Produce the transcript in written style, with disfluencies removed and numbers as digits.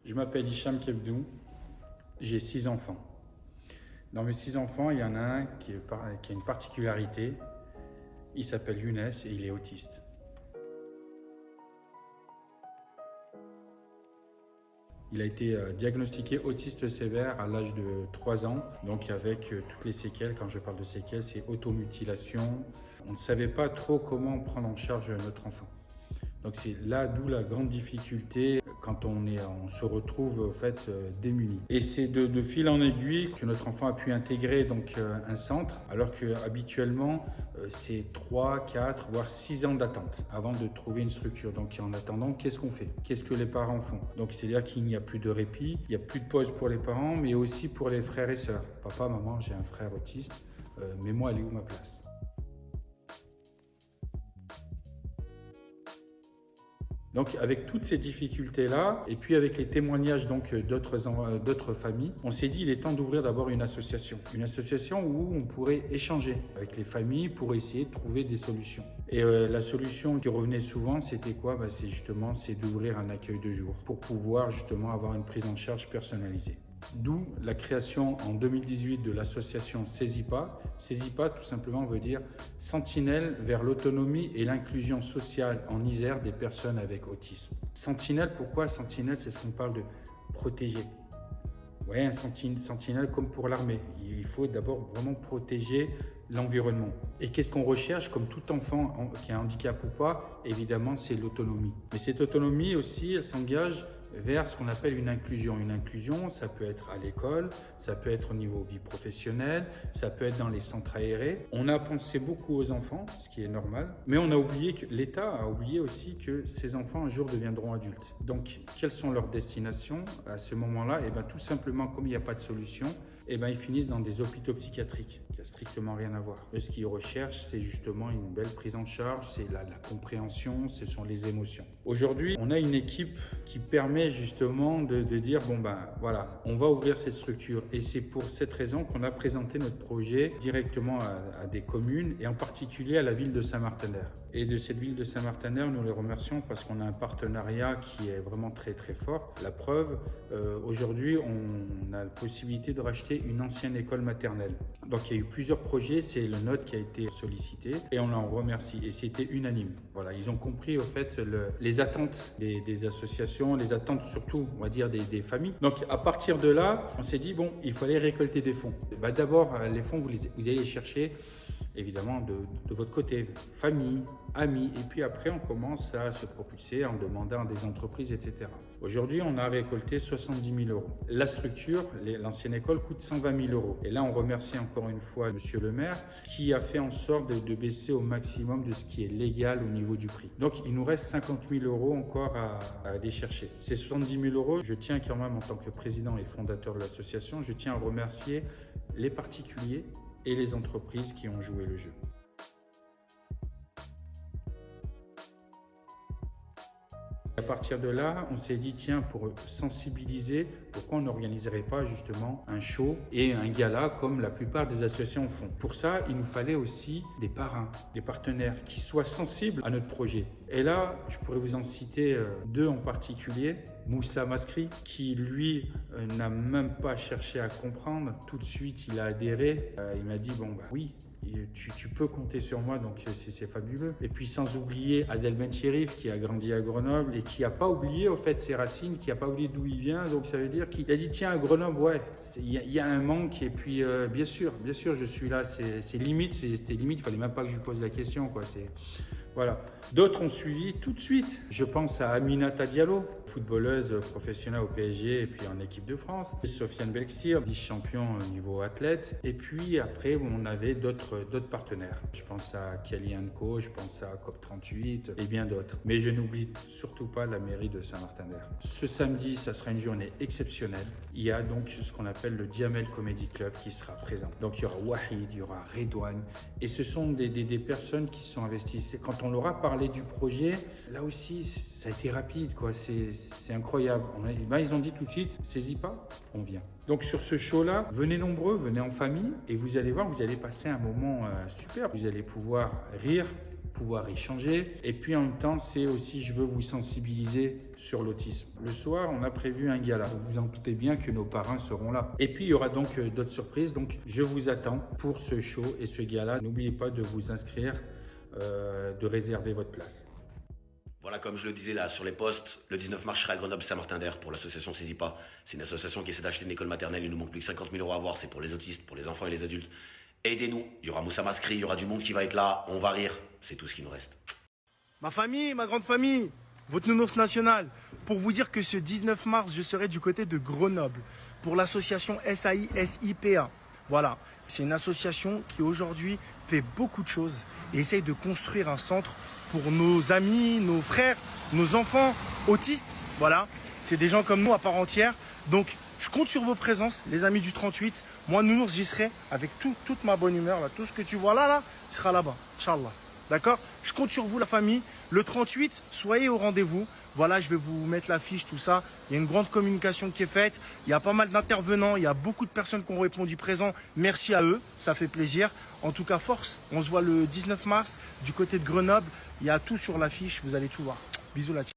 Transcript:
Je m'appelle Hicham Kebdou, j'ai 6 enfants. Dans mes 6 enfants, il y en a un qui a une particularité, il s'appelle Younes et il est autiste. Il a été diagnostiqué autiste sévère à l'âge de 3 ans, donc avec toutes les séquelles. Quand je parle de séquelles, c'est automutilation. On ne savait pas trop comment prendre en charge notre enfant. Donc c'est là d'où la grande difficulté quand on se retrouve en fait démuni. Et c'est de fil en aiguille que notre enfant a pu intégrer donc un centre, alors que habituellement c'est 3, 4, voire 6 ans d'attente avant de trouver une structure. Donc en attendant, qu'est-ce qu'on fait? Qu'est-ce que les parents font? Donc c'est-à-dire qu'il n'y a plus de répit, il n'y a plus de pause pour les parents, mais aussi pour les frères et sœurs. Papa, maman, j'ai un frère autiste, mais moi, elle est où ma place? Donc avec toutes ces difficultés-là, et puis avec les témoignages d'autres familles, on s'est dit il est temps d'ouvrir d'abord une association. Une association où on pourrait échanger avec les familles pour essayer de trouver des solutions. Et la solution qui revenait souvent, c'était quoi? C'est d'ouvrir un accueil de jour pour pouvoir justement avoir une prise en charge personnalisée. D'où la création en 2018 de l'association CESIPA. CESIPA, tout simplement, veut dire Sentinelle vers l'autonomie et l'inclusion sociale en Isère des personnes avec autisme. Sentinelle, pourquoi? Sentinelle, c'est ce qu'on parle de protéger. Ouais, un sentinelle comme pour l'armée. Il faut d'abord vraiment protéger l'environnement. Et qu'est-ce qu'on recherche comme tout enfant qui a un handicap ou pas? Évidemment, c'est l'autonomie. Mais cette autonomie aussi, elle s'engage vers ce qu'on appelle une inclusion. Une inclusion, ça peut être à l'école, ça peut être au niveau vie professionnelle, ça peut être dans les centres aérés. On a pensé beaucoup aux enfants, ce qui est normal, mais on a oublié que l'État a oublié aussi que ces enfants un jour deviendront adultes. Donc, quelles sont leurs destinations à ce moment-là? Et bien, tout simplement, comme il n'y a pas de solution, et ben, ils finissent dans des hôpitaux psychiatriques, qui n'a strictement rien à voir. Et ce qu'ils recherchent, c'est justement une belle prise en charge, c'est la compréhension, ce sont les émotions. Aujourd'hui, on a une équipe qui permet justement de dire, bon ben voilà, on va ouvrir cette structure. Et c'est pour cette raison qu'on a présenté notre projet directement à des communes, et en particulier à la ville de Saint-Martin-d'Air. Et de cette ville de Saint-Martin-d'Air, nous les remercions parce qu'on a un partenariat qui est vraiment très très fort. La preuve, aujourd'hui, on a la possibilité de racheter une ancienne école maternelle. Donc il y a eu plusieurs projets, c'est le nôtre qui a été sollicité et on en remercie. Et c'était unanime. Voilà, ils ont compris au fait les attentes des associations, les attentes surtout, on va dire, des familles. Donc à partir de là, on s'est dit, bon, il fallait récolter des fonds. D'abord, les fonds, vous allez les chercher évidemment de votre côté, famille, amis, et puis après on commence à se propulser en demandant à des entreprises, etc. Aujourd'hui, on a récolté 70 000 euros. La structure, l'ancienne école, coûte 120 000 euros. Et là, on remercie encore une fois Monsieur le maire qui a fait en sorte de baisser au maximum de ce qui est légal au niveau du prix. Donc, il nous reste 50 000 euros encore à aller chercher. Ces 70 000 euros, je tiens quand même en tant que président et fondateur de l'association, je tiens à remercier les particuliers et les entreprises qui ont joué le jeu. À partir de là, on s'est dit, tiens, pour sensibiliser, pourquoi on n'organiserait pas justement un show et un gala comme la plupart des associations font? Pour ça, il nous fallait aussi des parrains, des partenaires qui soient sensibles à notre projet. Et là, je pourrais vous en citer deux en particulier. Moussa Maskri, qui lui n'a même pas cherché à comprendre. Tout de suite, il a adhéré. Il m'a dit, bon, bah oui, tu peux compter sur moi, donc c'est fabuleux. Et puis sans oublier Adel Ben Chérif qui a grandi à Grenoble et qui n'a pas oublié au fait ses racines, qui n'a pas oublié d'où il vient. Donc ça veut dire qu'il a dit tiens, à Grenoble, ouais, il y a un manque. Et puis bien sûr, je suis là. C'est limite, c'était limite. Il fallait même pas que je lui pose la question, quoi. Voilà. D'autres ont suivi tout de suite. Je pense à Aminata Diallo, footballeuse professionnelle au PSG et puis en équipe de France. Sofiane Belksir, vice-champion au niveau athlète. Et puis après, on avait d'autres partenaires. Je pense à Kelly & Co, je pense à COP38 et bien d'autres. Mais je n'oublie surtout pas la mairie de Saint-Martin-d'Air. Ce samedi, ça sera une journée exceptionnelle. Il y a donc ce qu'on appelle le Diamel Comedy Club qui sera présent. Donc il y aura Wahid, il y aura Redouane. Et ce sont des personnes qui sont investies. Quand on leur a parlé du projet, là aussi, ça a été rapide, quoi. C'est incroyable. Ils ont dit tout de suite, saisis pas, on vient. Donc sur ce show-là, venez nombreux, venez en famille et vous allez voir, vous allez passer un moment super. Vous allez pouvoir rire, pouvoir échanger. Et puis en même temps, c'est aussi, je veux vous sensibiliser sur l'autisme. Le soir, on a prévu un gala. Vous en doutez bien que nos parrains seront là. Et puis il y aura donc d'autres surprises. Donc je vous attends pour ce show et ce gala. N'oubliez pas de vous inscrire, de réserver votre place. Voilà, comme je le disais là sur les posts, le 19 mars, je serai à Grenoble-Saint-Martin-d'Air pour l'association Saisis Pas. C'est une association qui essaie d'acheter une école maternelle. Il nous manque plus que 50 000 € à avoir. C'est pour les autistes, pour les enfants et les adultes. Aidez-nous. Il y aura Moussa Maskri, il y aura du monde qui va être là. On va rire. C'est tout ce qui nous reste. Ma famille, ma grande famille, votre nounours national, pour vous dire que ce 19 mars, je serai du côté de Grenoble pour l'association SAISIPA. Voilà, c'est une association qui aujourd'hui fait beaucoup de choses et essaye de construire un centre pour nos amis, nos frères, nos enfants autistes. Voilà, c'est des gens comme nous à part entière. Donc, je compte sur vos présences, les amis du 38. Moi, nounours, j'y serai avec toute ma bonne humeur. Là. Tout ce que tu vois là, sera là-bas. Inch'Allah. D'accord? Je compte sur vous, la famille. Le 38, soyez au rendez-vous. Voilà, je vais vous mettre l'affiche, tout ça. Il y a une grande communication qui est faite. Il y a pas mal d'intervenants. Il y a beaucoup de personnes qui ont répondu présent. Merci à eux. Ça fait plaisir. En tout cas, force. On se voit le 19 mars du côté de Grenoble. Il y a tout sur l'affiche. Vous allez tout voir. Bisous, la team.